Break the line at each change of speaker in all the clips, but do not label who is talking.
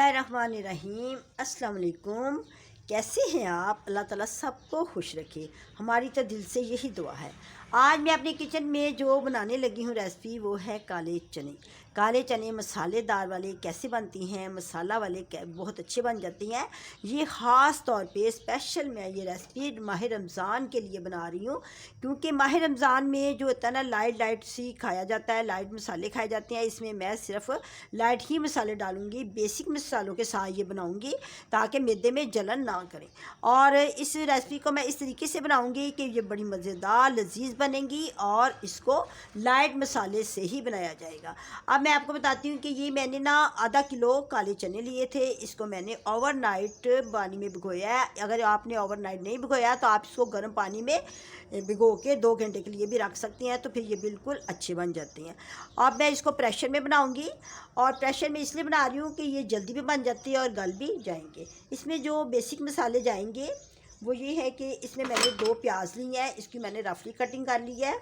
बिस्मिल्लाहिर्रहमानिर्रहीम। अस्सलाम वालेकुम। कैसे हैं आप? अल्लाह ताला सबको खुश रखे, हमारी तो दिल से यही दुआ है। आज मैं अपने किचन में जो बनाने लगी हूँ रेसिपी, वो है काले चने। काले चने मसालेदार वाले कैसे बनती हैं, मसाला वाले बहुत अच्छे बन जाती हैं। ये ख़ास तौर पे स्पेशल मैं ये रेसिपी माह रमज़ान के लिए बना रही हूँ, क्योंकि माह रमज़ान में जो होता है ना, लाइट लाइट सी खाया जाता है, लाइट मसाले खाए जाते हैं। इसमें मैं सिर्फ लाइट ही मसाले डालूँगी, बेसिक मसालों के साथ ये बनाऊँगी ताकि मैदे में जलन ना करें। और इस रेसिपी को मैं इस तरीके से बनाऊँगी कि ये बड़ी मज़ेदार लजीज बनेगी और इसको लाइट मसाले से ही बनाया जाएगा। अब मैं आपको बताती हूँ कि ये मैंने ना आधा किलो काले चने लिए थे। इसको मैंने ओवरनाइट पानी में भिगोया है। अगर आपने ओवरनाइट नहीं भिगोया तो आप इसको गर्म पानी में भिगो के 2 घंटे के लिए भी रख सकती हैं, तो फिर ये बिल्कुल अच्छे बन जाते हैं। अब मैं इसको प्रेशर में बनाऊंगी, और प्रेशर में इसलिए बना रही हूँ कि ये जल्दी भी बन जाती है और गल भी जाएंगे। इसमें जो बेसिक मसाले जाएंगे वो ये है कि इसमें मैंने 2 प्याज ली है, इसकी मैंने रफली कटिंग कर ली है।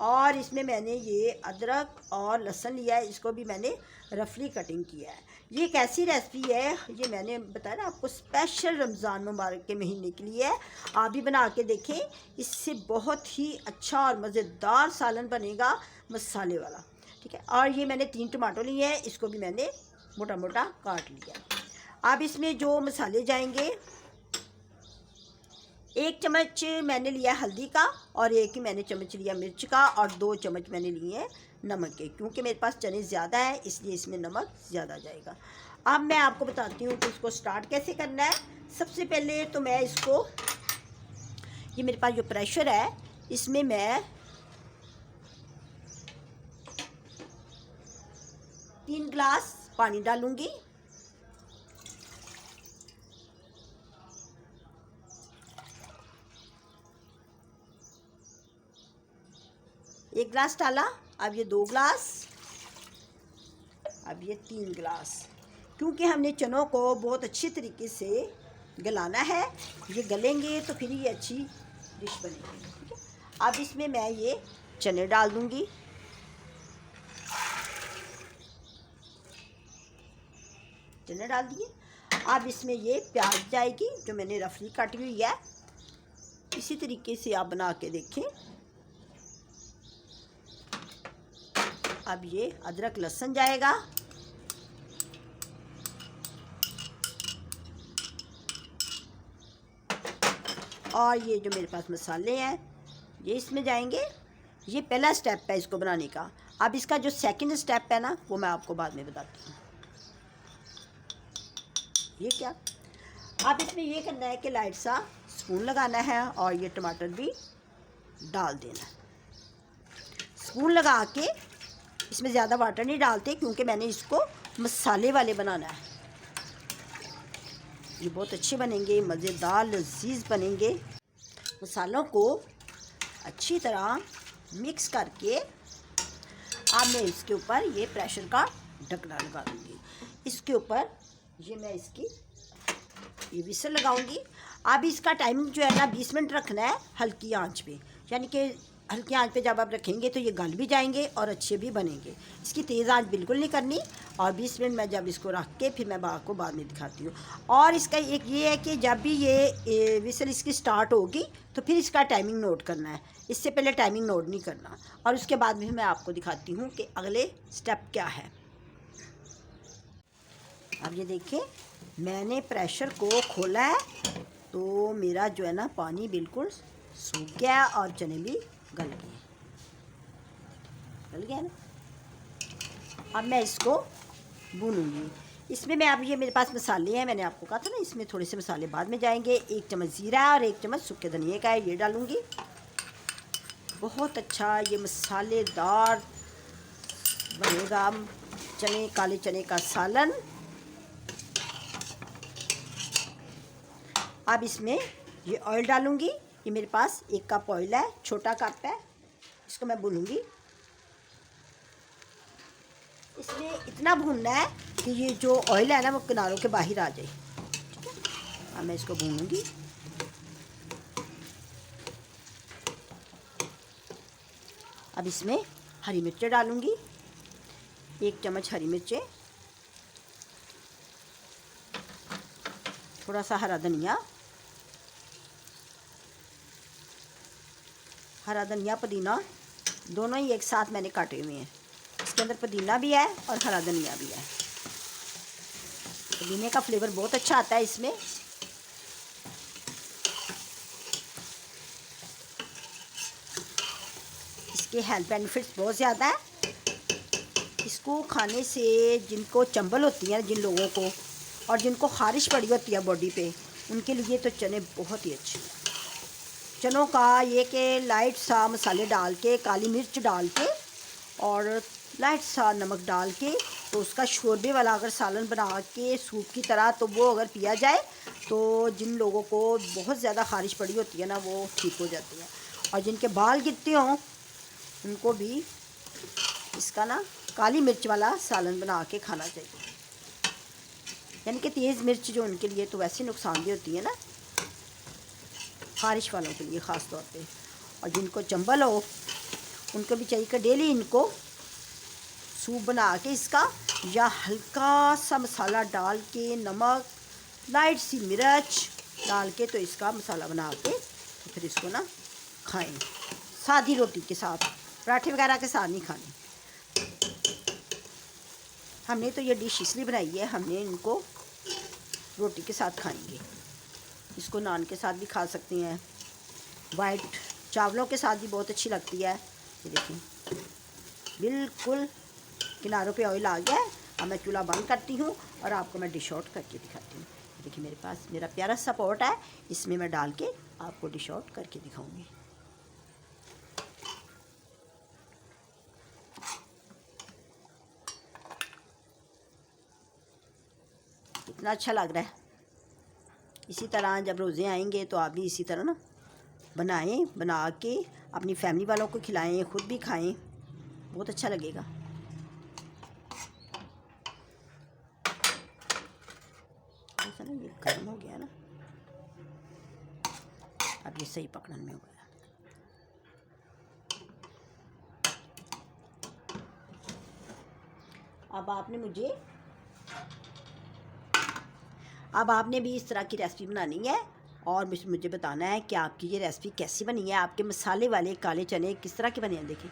और इसमें मैंने ये अदरक और लहसुन लिया है, इसको भी मैंने रफली कटिंग किया है। ये एक ऐसी रेसिपी है, ये मैंने बताया ना आपको, स्पेशल रमज़ान मुबारक के महीने के लिए है। आप भी बना के देखें, इससे बहुत ही अच्छा और मज़ेदार सालन बनेगा मसाले वाला, ठीक है। और ये मैंने 3 टमाटर लिए हैं, इसको भी मैंने मोटा मोटा काट लिया। अब इसमें जो मसाले जाएंगे, 1 चम्मच मैंने लिया हल्दी का, और 1 ही मैंने चम्मच लिया मिर्च का, और 2 चम्मच मैंने लिए हैं नमक के। क्योंकि मेरे पास चने ज़्यादा है इसलिए इसमें नमक ज़्यादा जाएगा। अब मैं आपको बताती हूँ कि इसको स्टार्ट कैसे करना है। सबसे पहले तो मैं इसको, ये मेरे पास जो प्रेशर है, इसमें मैं 3 गिलास पानी डालूँगी। एक गिलास डाला, अब ये 2 गिलास, अब ये 3 गिलास। क्योंकि हमने चनों को बहुत अच्छी तरीके से गलाना है, ये गलेंगे तो फिर ये अच्छी डिश बनेगी, ठीक है। अब इसमें मैं ये चने डाल दूंगी, चने डाल दिए। अब इसमें ये प्याज जाएगी जो मैंने रफली काटी हुई है। इसी तरीके से आप बना के देखें। अब ये अदरक लहसुन जाएगा, और ये जो मेरे पास मसाले हैं ये इसमें जाएंगे। ये पहला स्टेप है इसको बनाने का। अब इसका जो सेकंड स्टेप है ना, वो मैं आपको बाद में बताती हूँ। ये क्या, अब इसमें ये करना है कि लाइट सा स्पून लगाना है और ये टमाटर भी डाल देना है। स्पून लगा के इसमें ज़्यादा वाटर नहीं डालते, क्योंकि मैंने इसको मसाले वाले बनाना है। ये बहुत अच्छे बनेंगे, मज़ेदार लजीज बनेंगे। मसालों को अच्छी तरह मिक्स करके अब मैं इसके ऊपर ये प्रेशर का ढक्कन लगा दूँगी। इसके ऊपर ये मैं इसकी ये विसल लगाऊंगी। अब इसका टाइमिंग जो है ना, 20 मिनट रखना है हल्की आंच पे। यानी कि हल्की आंच पे जब आप रखेंगे तो ये गल भी जाएंगे और अच्छे भी बनेंगे। इसकी तेज़ आंच बिल्कुल नहीं करनी। और 20 मिनट में जब इसको रख के फिर मैं आपको बाद में दिखाती हूँ। और इसका एक ये है कि जब भी ये विसल इसकी स्टार्ट होगी तो फिर इसका टाइमिंग नोट करना है। इससे पहले टाइमिंग नोट नहीं करना। और उसके बाद भी मैं आपको दिखाती हूँ कि अगले स्टेप क्या है। अब ये देखिए, मैंने प्रेशर को खोला है तो मेरा जो है ना पानी बिल्कुल सूख गया है और चने भी गल गए ना। अब मैं इसको भूनूंगी। इसमें मैं, अब ये मेरे पास मसाले हैं, मैंने आपको कहा था ना इसमें थोड़े से मसाले बाद में जाएंगे। 1 चम्मच ज़ीरा और 1 चम्मच सूखे धनिए का है, ये डालूंगी। बहुत अच्छा ये मसालेदार बनेगा चने, काले चने का सालन। अब इसमें ये ऑयल डालूंगी। ये मेरे पास 1 कप ऑयल है, छोटा कप है। इसको मैं भूनूंगी। इसमें इतना भूनना है कि ये जो ऑयल है ना वो किनारों के बाहर आ जाए, ठीक है। अब मैं इसको भूनूंगी। अब इसमें हरी मिर्चें डालूंगी, 1 चम्मच हरी मिर्चें। थोड़ा सा हरा धनिया, पुदीना दोनों ही एक साथ मैंने काटे हुए हैं। इसके अंदर पुदीना भी है और हरा धनिया भी है। पुदीने का फ्लेवर बहुत अच्छा आता है इसमें। इसके हेल्थ बेनिफिट्स बहुत ज़्यादा है। इसको खाने से जिनको चंबल होती है, जिन लोगों को, और जिनको ख़ारिश पड़ी होती है बॉडी पे, उनके लिए तो चने बहुत ही अच्छे हैं। चनों का ये कि लाइट सा मसाले डाल के, काली मिर्च डाल के और लाइट सा नमक डाल के, तो उसका शोरबे वाला अगर सालन बना के सूप की तरह, तो वो अगर पिया जाए तो जिन लोगों को बहुत ज़्यादा ख़ारिश पड़ी होती है ना, वो ठीक हो जाती है। और जिनके बाल गिरते हों उनको भी इसका ना काली मिर्च वाला सालन बना के खाना चाहिए। यानी कि तेज़ मिर्च जो उनके लिए तो वैसे नुकसानदेह होती है ना, ख़ारिश वालों के लिए ख़ास तौर पे। और जिनको चंबल हो उनको भी चाहिए कि डेली इनको सूप बना के इसका, या हल्का सा मसाला डाल के, नमक, लाइट सी मिर्च डाल के, तो इसका मसाला बना के तो फिर इसको ना खाएं सादी रोटी के साथ। पराठे वगैरह के साथ नहीं खाने। हमने तो ये डिश इसलिए बनाई है, हमने इनको रोटी के साथ खाएंगे। इसको नान के साथ भी खा सकती हैं, वाइट चावलों के साथ भी बहुत अच्छी लगती है। ये देखिए बिल्कुल किनारों पे ऑयल आ गया है। अब मैं चूल्हा बंद करती हूँ और आपको मैं डिश आउट करके दिखाती हूँ। देखिए मेरे पास मेरा प्यारा सा पॉट है, इसमें मैं डाल के आपको डिश आउट करके दिखाऊंगी। कितना अच्छा लग रहा है। इसी तरह जब रोज़े आएंगे तो आप भी इसी तरह ना बनाएं, बना के अपनी फैमिली वालों को खिलाएं, ख़ुद भी खाएं, बहुत अच्छा लगेगा। ऐसा ना ये गर्म हो गया ना, अब ये सही पकड़न में हो गया। अब आपने भी इस तरह की रेसिपी बनानी है और मुझे बताना है कि आपकी ये रेसिपी कैसी बनी है। आपके मसाले वाले काले चने किस तरह के बने हैं। देखिए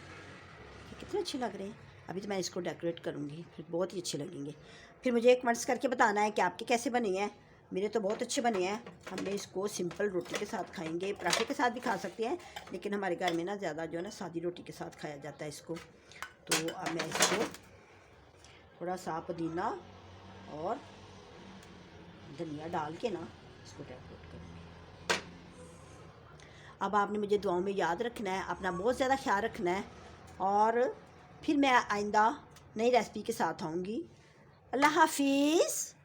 कितने अच्छे लग रहे हैं। अभी तो मैं इसको डेकोरेट करूँगी, फिर बहुत ही अच्छे लगेंगे। फिर मुझे कमेंट्स करके बताना है कि आपके कैसे बने हैं। मेरे तो बहुत अच्छे बने हैं। हमने इसको सिंपल रोटी के साथ खाएंगे, पराठे के साथ भी खा सकते हैं, लेकिन हमारे घर में ना ज़्यादा जो है ना सादी रोटी के साथ खाया जाता है इसको। तो अब मैं इसको थोड़ा सा पुदीना और धनिया डाल के ना इसको डेकोरेट करूँगी। अब आपने मुझे दुआओं में याद रखना है, अपना बहुत ज़्यादा ख्याल रखना है, और फिर मैं आइंदा नई रेसिपी के साथ आऊँगी। अल्लाह हाफिज़।